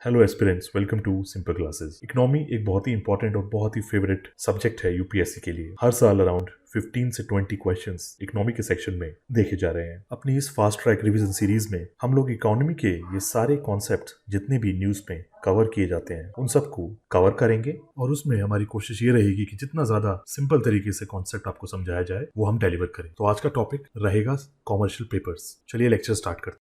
Hello aspirants, welcome to simple classes. Economy एक बहुत ही इंपॉर्टेंट और बहुत ही फेवरेट सब्जेक्ट है यूपीएससी के लिए। हर साल अराउंड 15 से 20 क्वेश्चंस इकोनॉमी के सेक्शन में देखे जा रहे हैं। अपनी इस फास्ट ट्रैक रिवीजन सीरीज में हम लोग इकोनॉमी के ये सारे कॉन्सेप्ट जितने भी न्यूज में कवर किए जाते हैं उन सबको कवर करेंगे और उसमें हमारी कोशिश ये रहेगी कि जितना ज्यादा सिंपल तरीके से कॉन्सेप्ट आपको समझाया जाए वो हम डिलीवर करें। तो आज का टॉपिक रहेगा कॉमर्शियल पेपर्स। चलिए लेक्चर स्टार्ट करते हैं।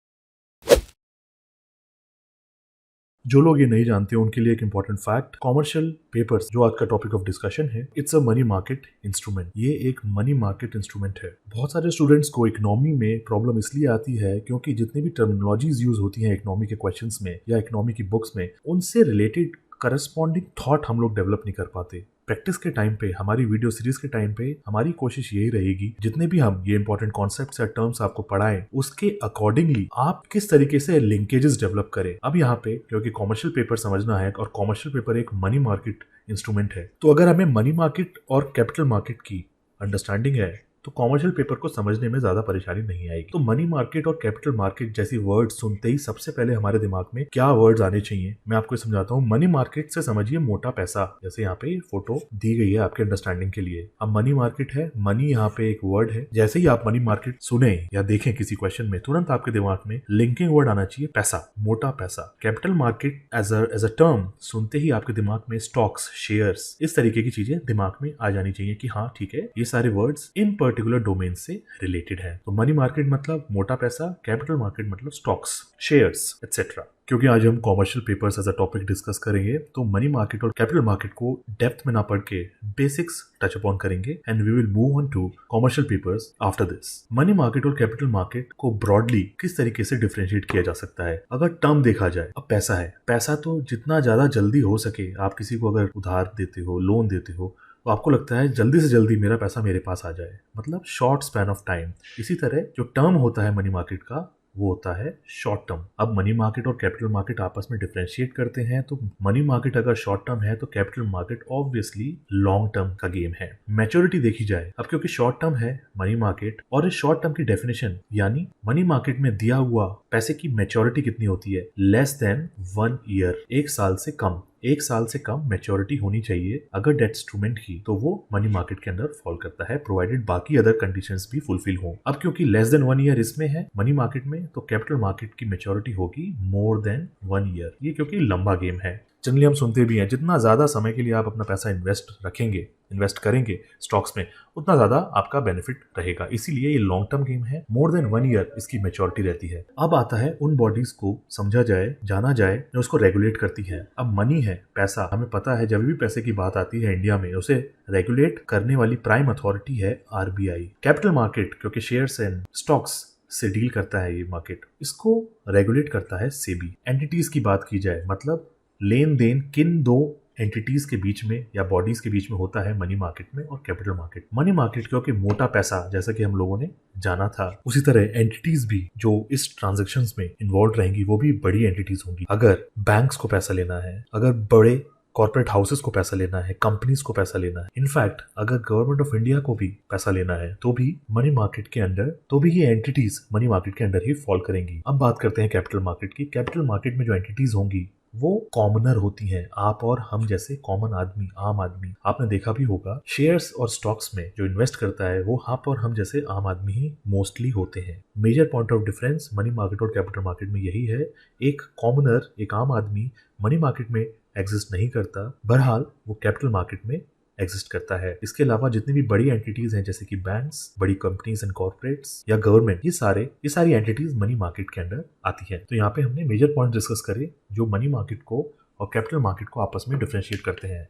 जो लोग ये नहीं जानते उनके लिए एक इंपॉर्टेंट फैक्ट, कॉमर्शियल पेपर्स जो आज का टॉपिक ऑफ डिस्कशन है, it's a money market instrument. ये एक मनी मार्केट इंस्ट्रूमेंट है। बहुत सारे स्टूडेंट्स को इकोनॉमी में प्रॉब्लम इसलिए आती है क्योंकि जितनी भी टर्मिनोलॉजीज यूज होती हैं इकोनॉमी के क्वेश्चंस में या इकोनॉमी की बुक्स में, उनसे रिलेटेड करस्पॉन्डिंग थॉट हम लोग डेवलप नहीं कर पाते। प्रैक्टिस के टाइम पे, हमारी वीडियो सीरीज के टाइम पे हमारी कोशिश यही रहेगी जितने भी हम ये इंपॉर्टेंट कॉन्सेप्ट्स या टर्म्स आपको पढ़ाएं उसके अकॉर्डिंगली आप किस तरीके से लिंकेजेस डेवलप करें। अब यहाँ पे क्योंकि कॉमर्शियल पेपर समझना है और कॉमर्शियल पेपर एक मनी मार्केट इंस्ट्रूमेंट है, तो अगर हमें मनी मार्केट और कैपिटल मार्केट की अंडरस्टैंडिंग है तो कॉमर्शियल पेपर को समझने में ज्यादा परेशानी नहीं आएगी। तो मनी मार्केट और कैपिटल मार्केट जैसी वर्ड सुनते ही सबसे पहले हमारे दिमाग में क्या वर्ड्स आने चाहिए, मैं आपको समझाता हूँ। मनी मार्केट से समझिए मोटा पैसा, जैसे यहाँ पे फोटो दी गई है आपके अंडरस्टैंडिंग के लिए। अब मनी मार्केट है, मनी यहाँ पे एक वर्ड है। जैसे ही आप मनी मार्केट सुने या देखें किसी क्वेश्चन में, तुरंत आपके दिमाग में लिंकिंग वर्ड आना चाहिए पैसा, मोटा पैसा। Capital market as a term सुनते ही आपके दिमाग में स्टॉक्स, शेयर्स, इस तरीके की चीजें दिमाग में आ जानी चाहिए कि हाँ ठीक है, ये सारे वर्ड्स इन पर्टिकुलर डोमेन से रिलेटेड है। तो मनी मार्केट मतलब मोटा पैसा, कैपिटल मार्केट मतलब स्टॉक्स, शेयर्स एटसेट्रा। क्योंकि आज हम commercial papers as a topic discuss करेंगे तो मनी मार्केट और कैपिटल मार्केट को डेप्थ में ना पढ़ के बेसिक्स टच अपॉन करेंगे and we will move on to commercial papers after this. Money market और कैपिटल मार्केट को ब्रॉडली किस तरीके से डिफरेंशिएट किया जा सकता है अगर टर्म देखा जाए। अब पैसा है, पैसा तो जितना ज्यादा जल्दी हो सके, आप किसी को अगर उधार देते हो, लोन देते हो, तो आपको लगता है जल्दी से जल्दी मेरा पैसा मेरे पास आ जाए, मतलब शॉर्ट स्पैन ऑफ टाइम। इसी तरह जो टर्म होता है मनी मार्केट का वो होता है शॉर्ट टर्म। अब मनी मार्केट और कैपिटल मार्केट आपस में डिफरेंशिएट करते हैं तो मनी मार्केट अगर शॉर्ट टर्म है तो capital market obviously long term का गेम है। मैच्योरिटी देखी जाए, अब क्योंकि शॉर्ट टर्म है मनी मार्केट और इस शॉर्ट टर्म की डेफिनेशन यानी मनी मार्केट में दिया हुआ पैसे की मैच्योरिटी कितनी होती है, लेस देन 1 ईयर, 1 साल से कम। 1 साल से कम मैच्योरिटी होनी चाहिए अगर डेट इंस्ट्रूमेंट की, तो वो मनी मार्केट के अंदर फॉल करता है, प्रोवाइडेड बाकी अदर कंडीशंस भी फुलफिल हो। अब क्योंकि लेस देन 1 ईयर इसमें है मनी मार्केट में, तो कैपिटल मार्केट की मैच्योरिटी होगी मोर देन 1 ईयर। ये क्योंकि लंबा गेम है। जनरली हम सुनते भी हैं जितना ज्यादा समय के लिए आप अपना पैसा इन्वेस्ट करेंगे स्टॉक्स में, उतना ज्यादा आपका बेनिफिट रहेगा। इसीलिए ये लॉन्ग टर्म गेम है, मोर देन 1 ईयर इसकी मैच्योरिटी रहती है। अब आता है उन बॉडीज को समझा जाए, जाना जाए जो उसको रेगुलेट करती है। अब मनी है, पैसा, हमें पता है जब भी पैसे की बात आती है इंडिया में उसे रेगुलेट करने वाली प्राइम अथॉरिटी है आरबीआई। कैपिटल मार्केट क्योंकि शेयर्स एंड स्टॉक्स से डील करता है ये मार्केट, इसको रेगुलेट करता है सेबी। एंटिटीज की बात की जाए, मतलब लेन देन किन दो एंटिटीज के बीच में या बॉडीज के बीच में होता है मनी मार्केट में और कैपिटल मार्केट। मनी मार्केट क्योंकि मोटा पैसा जैसा कि हम लोगों ने जाना था, उसी तरह एंटिटीज भी जो इस ट्रांजैक्शंस में इन्वॉल्व रहेंगी वो भी बड़ी एंटिटीज होंगी। अगर बैंक्स को पैसा लेना है, अगर बड़े कॉर्पोरेट हाउसेस को पैसा लेना है, कंपनीज को पैसा लेना है, इनफैक्ट अगर गवर्नमेंट ऑफ इंडिया को भी पैसा लेना है तो भी मनी मार्केट के अंडर, तो भी ये एंटिटीज मनी मार्केट के अंडर ही फॉल करेंगी। अब बात करते हैं कैपिटल मार्केट की। कैपिटल मार्केट में जो एंटिटीज होंगी वो कॉमनर होती हैं, आप और हम जैसे कॉमन आदमी, आम आदमी। आपने देखा भी होगा शेयर्स और स्टॉक्स में जो इन्वेस्ट करता है वो आप और हम जैसे आम आदमी ही मोस्टली होते हैं। Major point of difference money market और कैपिटल मार्केट में यही है, एक कॉमनर, एक आम आदमी मनी मार्केट में एग्जिस्ट नहीं करता, बहरहाल वो कैपिटल मार्केट में एग्जिस्ट करता है। इसके अलावा जितनी भी बड़ी एंटिटीज हैं जैसे कि बैंक्स, बड़ी कंपनीज एंड कॉर्पोरेट्स या गवर्नमेंट, ये सारी एंटिटीज मनी मार्केट के अंडर आती हैं। तो यहाँ पे हमने मेजर पॉइंट डिस्कस करे जो मनी मार्केट को और कैपिटल मार्केट को आपस में डिफरेंशिएट करते हैं।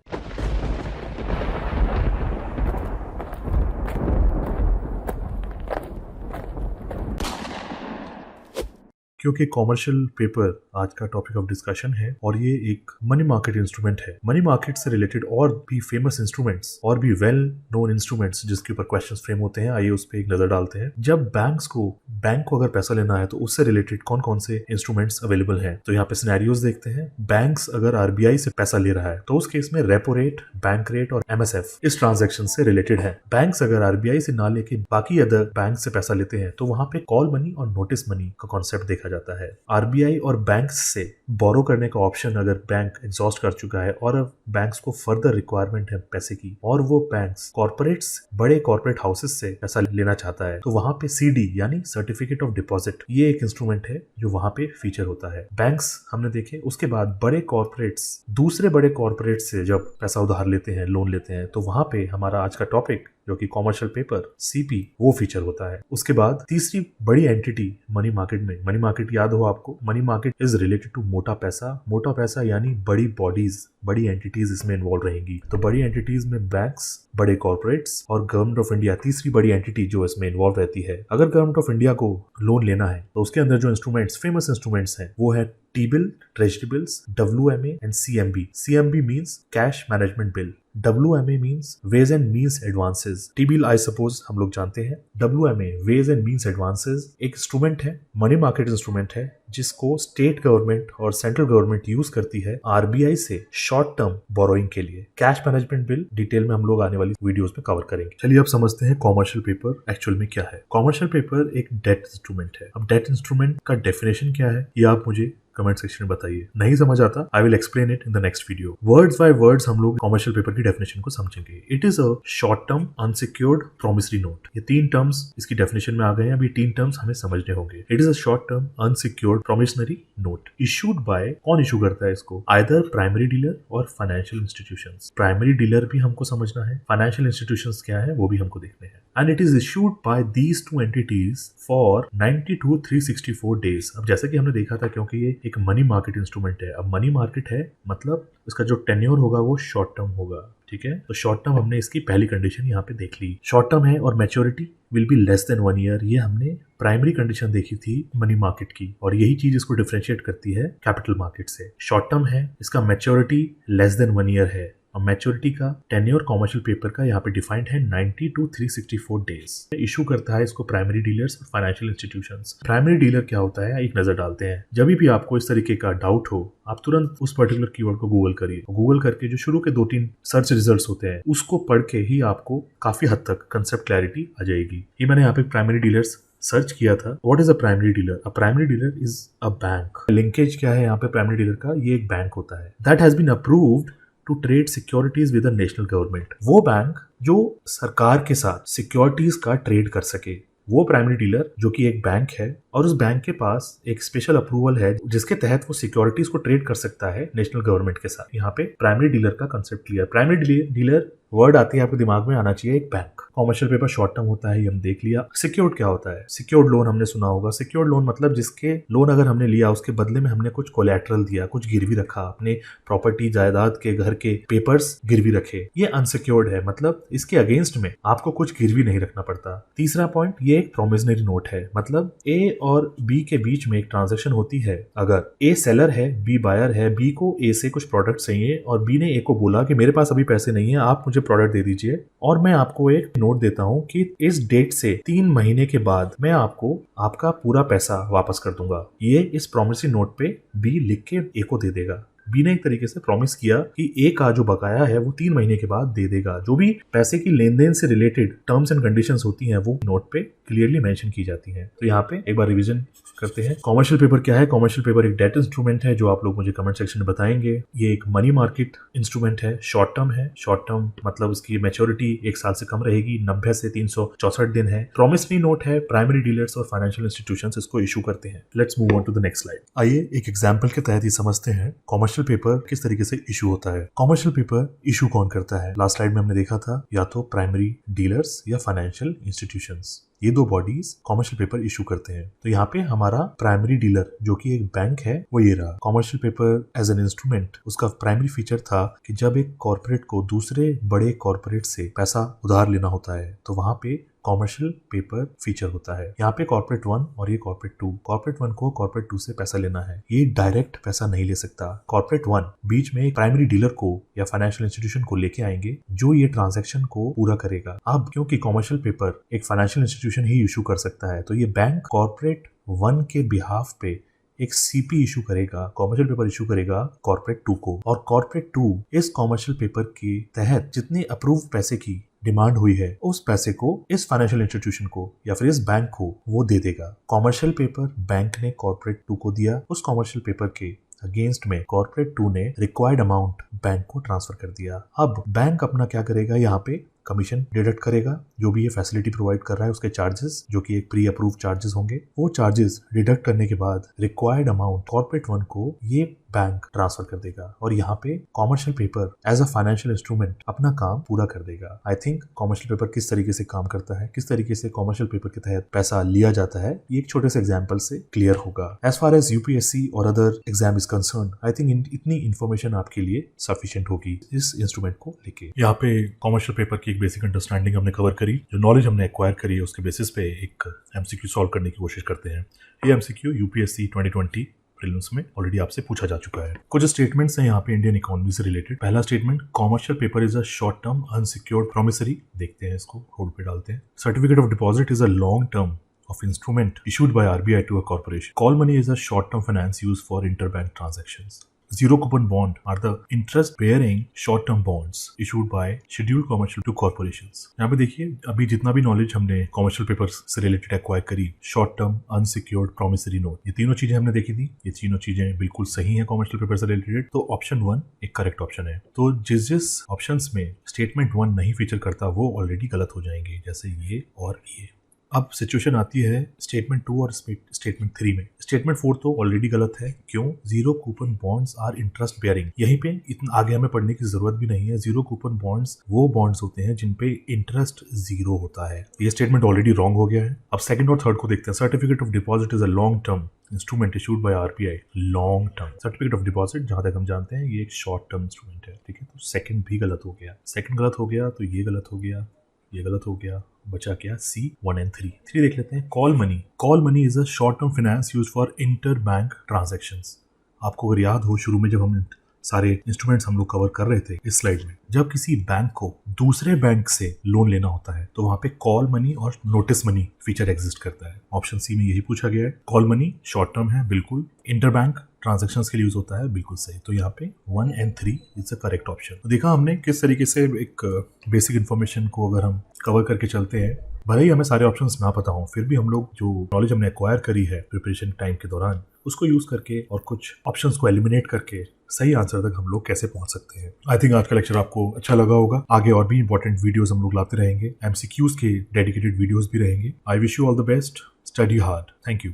क्योंकि कॉमर्शियल पेपर आज का टॉपिक ऑफ डिस्कशन है और ये एक मनी मार्केट इंस्ट्रूमेंट है। मनी मार्केट से रिलेटेड और भी फेमस इंस्ट्रूमेंट्स और भी वेल नोन इंस्ट्रूमेंट्स जिसके ऊपर क्वेश्चंस फ्रेम होते हैं, आइए उस पर एक नजर डालते हैं। जब बैंक को अगर पैसा लेना है तो उससे रिलेटेड कौन कौन से इंस्ट्रूमेंट्स अवेलेबल हैं, तो यहाँ पे सिनेरियोज देखते हैं। बैंक्स अगर आरबीआई से पैसा ले रहा है तो उस केस में रेपो रेट, बैंक रेट और एमएसएफ इस ट्रांजेक्शन से रिलेटेड है। बैंक्स अगर आरबीआई से ना लेके बाकी अदर बैंक से पैसा लेते हैं तो वहां पे कॉल मनी और नोटिस मनी का कॉन्सेप्ट देखा जाता है। आरबीआई और बैंक्स से बोरो करने का ऑप्शन अगर बैंक एग्जॉस्ट कर चुका है और अब बैंक्स को फर्दर रिक्वायरमेंट है पैसे की, और वो बैंक्स कॉर्पोरेट्स, बड़े कॉर्पोरेट हाउसेस से पैसा लेना चाहता है, तो वहां पे सीडी यानी सर्टिफिकेट ऑफ डिपॉजिट, ये एक इंस्ट्रूमेंट है जो वहां पे फीचर होता है। बैंक्स हमने देखे, उसके बाद बड़े कॉर्पोरेट्स दूसरे बड़े कॉर्पोरेट्स से जब पैसा उधार लेते हैं, लोन लेते हैं, तो वहां पे हमारा आज का टॉपिक जो कि कॉमर्शियल पेपर सीपी, वो फीचर होता है। उसके बाद तीसरी बड़ी एंटिटी मनी मार्केट में, मनी मार्केट याद हो आपको, money market is related to मोटा पैसा। मोटा पैसा यानी बड़ी बॉडीज, बड़ी एंटिटीज इसमें इन्वॉल्व रहेंगी। तो बड़ी एंटिटीज में बैंक्स, बड़े कॉर्पोरेट्स और गवर्नमेंट ऑफ इंडिया तीसरी बड़ी एंटिटी जो इसमें इन्वॉल्व रहती है। अगर गवर्नमेंट ऑफ इंडिया को लोन लेना है तो उसके अंदर जो इंस्ट्रूमेंट्स, फेमस इंस्ट्रूमेंट्स हैं, वो है T bill, treasury bills, WMA and CMB। CMB means cash management bill, WMA means ways and means advances. T bill I suppose हम लोग जानते हैं। WMA ways and means advances एक इंस्ट्रूमेंट है, मनी मार्केट इंस्ट्रूमेंट है, जिसको स्टेट गवर्नमेंट और central government use करती है आरबीआई से शॉर्ट टर्म बोरोइंग के लिए। कैश मैनेजमेंट बिल डिटेल में हम लोग आने वाली वीडियोस में कवर करेंगे। चलिए अब समझते हैं कॉमर्शियल पेपर एक्चुअल में क्या है। कॉमर्शियल पेपर एक डेट इंस्ट्रूमेंट है। अब डेट इंस्ट्रूमेंट का डेफिनेशन क्या है ये आप मुझे कमेंट सेक्शन में बताइए। नहीं समझ आता, I will explain it in the next video. Words by words हम लोग कॉमर्शियल पेपर की डेफिनेशन को समझेंगे। It is a short term unsecured promissory note. ये 3 टर्म्स इसकी डेफिनेशन में आ गए हैं। अभी 3 टर्म्स हमें समझने होंगे। It is a short term unsecured promissory note issued by, कौन इशू करता है इसको, आइदर प्राइमरी डीलर और फाइनेंशियल इंस्टीट्यूशंस। प्राइमरी डीलर भी हमको समझना है, फाइनेंशियल इंस्टीट्यूशंस क्या है वो भी हमको देखने हैं। And it is issued by these 2 entities for 90 to 364 days. अब जैसे कि हमने देखा था, क्योंकि ये एक मनी मार्केट इंस्ट्रूमेंट है, अब मनी मार्केट है मतलब इसका जो टेन्योर होगा वो शॉर्ट टर्म होगा, ठीक है। तो शॉर्ट टर्म हमने इसकी पहली कंडीशन यहाँ पे देख ली, शॉर्ट टर्म है और maturity will be less than 1 year. ये हमने प्राइमरी कंडीशन देखी थी मनी मार्केट की, और यही चीज इसको डिफरेंशिएट करती है कैपिटल मार्केट से। शॉर्ट टर्म है, इसका मैच्योरिटी लेस देन 1 ईयर है, और मैच्योरिटी का टेन्योर कॉमर्शियल पेपर का यहाँ पे डिफाइंड है 90 to 364 डेज। इशू करता है इसको प्राइमरी डीलर्स और फाइनेंशियल इंस्टीट्यूशंस। प्राइमरी डीलर क्या होता है एक नजर डालते हैं। जब भी आपको इस तरीके का डाउट हो, आप तुरंत उस पर्टिकुलर कीवर्ड को गूगल करिए। गूगल करके जो शुरू के 2-3 सर्च रिजल्ट्स होते हैं उसको पढ़ के ही आपको काफी हद तक कंसेप्ट क्लैरिटी आ जाएगी। ये मैंने यहाँ पे प्राइमरी डीलर्स सर्च किया था। What is a primary dealer? A primary dealer is a bank. Linkage क्या है यहाँ पे प्राइमरी डीलर का? ये एक बैंक होता है that has been approved to trade securities with the national government. वो बैंक जो सरकार के साथ सिक्योरिटीज का ट्रेड कर सके, वो प्राइमरी डीलर जो कि एक बैंक है, और उस बैंक के पास एक स्पेशल अप्रूवल है जिसके तहत वो सिक्योरिटीज को ट्रेड कर सकता है नेशनल गवर्नमेंट के साथ। यहाँ पे प्राइमरी डीलर का concept clear. Primary dealer word आती है आपके दिमाग में आना चाहिए एक bank. Commercial paper short term होता है, ये हम देख लिया। सिक्योर्ड क्या होता है? सिक्योर्ड लोन हमने सुना होगा। सिक्योर्ड लोन मतलब जिसके लोन अगर हमने लिया उसके बदले में हमने कुछ कोलैटरल दिया, कुछ गिरवी रखा, अपने प्रॉपर्टी, जायदाद के, घर के पेपर्स गिरवी रखे। ये अनसिक्योर्ड है, मतलब इसके अगेंस्ट में आपको कुछ गिरवी नहीं रखना पड़ता। तीसरा पॉइंट, ये एक प्रोमिसनरी नोट है, मतलब ए और बी के बीच में एक ट्रांजेक्शन होती है। अगर ए सेलर है, बी बायर है, बी को ए से कुछ प्रोडक्ट चाहिए और बी ने ए को बोला कि मेरे पास अभी पैसे नहीं है, आप मुझे प्रोडक्ट दे दीजिए और मैं आपको एक नोट देता हूं कि इस डेट से 3 महीने के बाद मैं आपको आपका पूरा पैसा वापस कर दूंगा। ये इस प्रोमिसरी नोट पे बी लिख के ए को दे देगा। बी ने एक तरीके से प्रॉमिस किया कि ए का जो बकाया है वो 3 महीने के बाद दे देगा। जो भी पैसे की लेन देन से रिलेटेड टर्म्स एंड कंडीशंस होती हैं वो नोट पे क्लियरली मेंशन की जाती हैं। तो यहाँ पे एक बार रिवीजन करते हैं। कॉमर्शियल पेपर क्या है? कॉमर्शियल पेपर एक डेट इंस्ट्रूमेंट है जो आप लोग मुझे कमेंट सेक्शन में बताएंगे। ये एक मनी मार्केट इंस्ट्रूमेंट है, शॉर्ट टर्म है। शॉर्ट टर्म मतलब उसकी मैच्योरिटी 1 साल से कम रहेगी, 90 से 364 दिन है। प्रॉमिसरी नोट है, प्राइमरी डीलर्स और फाइनेंशियल इंस्टीट्यूशंस इसको इशू करते हैं। Let's move on to the next slide. आइए एक एग्जांपल के तहत ही समझते हैं कॉमर्शियल पेपर किस तरीके से इशू होता है। कॉमर्शियल पेपर इशू कौन करता है? लास्ट स्लाइड में हमने देखा था, या तो प्राइमरी डीलर्स या फाइनेंशियल इंस्टीट्यूशंस, ये 2 बॉडीज कॉमर्शियल पेपर इशू करते हैं। तो यहाँ पे हमारा प्राइमरी डीलर जो कि एक बैंक है वो ये रहा। Commercial paper as an instrument, उसका प्राइमरी फीचर था कि जब एक कॉर्पोरेट को दूसरे बड़े कॉर्पोरेट से पैसा उधार लेना होता है तो वहां पे कॉमर्शियल पेपर फीचर होता है। यहाँ पे कॉर्पोरेट 1 और ये कॉर्पोरेट 2, कॉर्पोरेट 1 को कॉर्पोरेट 2 से पैसा लेना है। ये डायरेक्ट पैसा नहीं ले सकता। कॉर्पोरेट 1 बीच में एक प्राइमरी डीलर को या फाइनेंशियल इंस्टीट्यूशन को लेके आएंगे जो ये ट्रांजैक्शन को पूरा करेगा। अब क्योंकि कॉमर्शियल पेपर एक फाइनेंशियल इंस्टीट्यूशन ही इशू कर सकता है, तो ये बैंक कॉर्पोरेट 1 के बिहाफ पे एक सीपी इशू करेगा, कॉमर्शियल पेपर इशू करेगा कॉर्पोरेट 2 को, और कॉर्पोरेट 2 इस कॉमर्शियल पेपर के तहत जितने अप्रूव पैसे की डिमांड हुई है उस पैसे को इस फाइनेंशियल इंस्टीट्यूशन को या फिर इस बैंक को वो दे देगा। कॉमर्शियल पेपर बैंक ने कॉर्पोरेट 2 को दिया, उस कॉमर्शियल पेपर के अगेंस्ट में कॉर्पोरेट 2 ने रिक्वायर्ड अमाउंट बैंक को ट्रांसफर कर दिया। अब बैंक अपना क्या करेगा, यहाँ पे कमीशन डिडक्ट करेगा, जो भी ये फैसिलिटी प्रोवाइड कर रहा है उसके चार्जेस, जो कि एक प्री अप्रूव चार्जेस होंगे, वो चार्जेस डिडक्ट करने के बाद रिक्वायर्ड अमाउंट कॉर्पोरेट 1 को ये बैंक ट्रांसफर कर देगा और यहाँ पे commercial paper as a financial instrument अपना काम पूरा कर देगा। आई थिंक कॉमर्शियल पेपर किस तरीके से काम करता है, किस तरीके से कॉमर्शियल पेपर के तहत पैसा लिया जाता है, ये एक छोटे से एग्जाम्पल से क्लियर होगा। एज फार एज यूपीएससी और other exam is concern, I think इतनी इन्फॉर्मेशन आपके लिए सफिशिएंट होगी इस इंस्ट्रूमेंट को लेके। यहाँ पे कॉमर्शियल पेपर की एक बेसिक अंडरस्टैंडिंग हमने कवर करी, जो नॉलेज हमने एक्वायर करी है उसके बेसिस पे एक एमसीक्यू सॉल्व करने की कोशिश करते हैं। ये एमसीक्यू यूपीएससी 2020 प्रीलिम्स में ऑलरेडी आपसे पूछा जा चुका है। कुछ स्टेटमेंट्स हैं यहाँ पे इंडियन इकोनॉमी से रिलेटेड। पहला statement, commercial paper is a short term unsecured promissory. देखते हैं इसको, होल्ड पे डालते हैं। Certificate of deposit is a long term of instrument issued by RBI to a corporation. Call money is a short-term finance used for interbank transactions. Zero coupon bond are the interest-bearing short-term bonds issued by scheduled commercial to corporations. यहाँ पे देखिए, अभी जितना भी knowledge हमने commercial papers से related acquire करी, short term, unsecured, promissory note, ये तीनों चीजें हमने देखी थी। ये तीनों चीजें बिल्कुल सही हैं कॉमर्शियल पेपर से रिलेटेड। तो ऑप्शन 1 एक करेक्ट ऑप्शन है। तो जिस ऑप्शंस में स्टेटमेंट 1 नहीं फीचर करता वो ऑलरेडी गलत हो जाएंगे, जैसे ये और ये। अब सिचुएशन आती है स्टेटमेंट 2 और स्टेटमेंट 3 में। स्टेटमेंट 4 तो ऑलरेडी गलत है। क्यों? Zero coupon bonds are interest bearing. यहीं पे इतना आगे हमें पढ़ने की जरूरत भी नहीं है। जीरो कूपन बॉन्ड्स वो बॉन्ड्स होते हैं जिन पे इंटरेस्ट जीरो होता है। ये स्टेटमेंट ऑलरेडी रॉन्ग हो गया है। अब सेकंड और थर्ड को देखते हैं। Certificate of deposit is a long term instrument issued by RBI. Long term certificate of deposit, जहां तक हम जानते हैं, ये एक शॉर्ट टर्म इंस्ट्रूमेंट है। ठीक है, तो सेकंड भी गलत हो गया। सेकंड गलत हो गया तो ये गलत हो गया, ये गलत हो गया, बचा क्या? C 1 and 3 देख लेते हैं। Call money, call money is a short term finance use for inter bank transactions. आपको अगर याद हो, शुरू में जब हम सारे इंस्ट्रूमेंट्स हम लोग कवर कर रहे थे इस स्लाइड में, जब किसी बैंक को दूसरे बैंक से लोन लेना होता है तो वहां पे कॉल मनी और नोटिस मनी फीचर एग्जिस्ट करता है। ऑप्शन सी में यही पूछा गया है। कॉल मनी शॉर्ट टर्म है, बिल्कुल। इंटर बैंक ट्रांजैक्शंस के लिए यूज होता है, बिल्कुल सही। तो यहाँ पे 1 and 3 is a correct option. तो देखा हमने किस तरीके से एक बेसिक इन्फॉर्मेशन को अगर हम कवर करके चलते हैं, भले ही हमें सारे ऑप्शंस ना पता हो, फिर भी हम लोग जो नॉलेज हमने एक्वायर करी है प्रिपरेशन टाइम के दौरान, उसको यूज करके और कुछ ऑप्शंस को एलिमिनेट करके सही आंसर तक हम लोग कैसे पहुंच सकते हैं। आई थिंक आज का लेक्चर आपको अच्छा लगा होगा। आगे और भी इंपॉर्टेंट वीडियोस हम लोग लाते रहेंगे, एमसीक्यूज के डेडिकेटेड वीडियोस भी रहेंगे। I wish you all the best, study hard, thank you.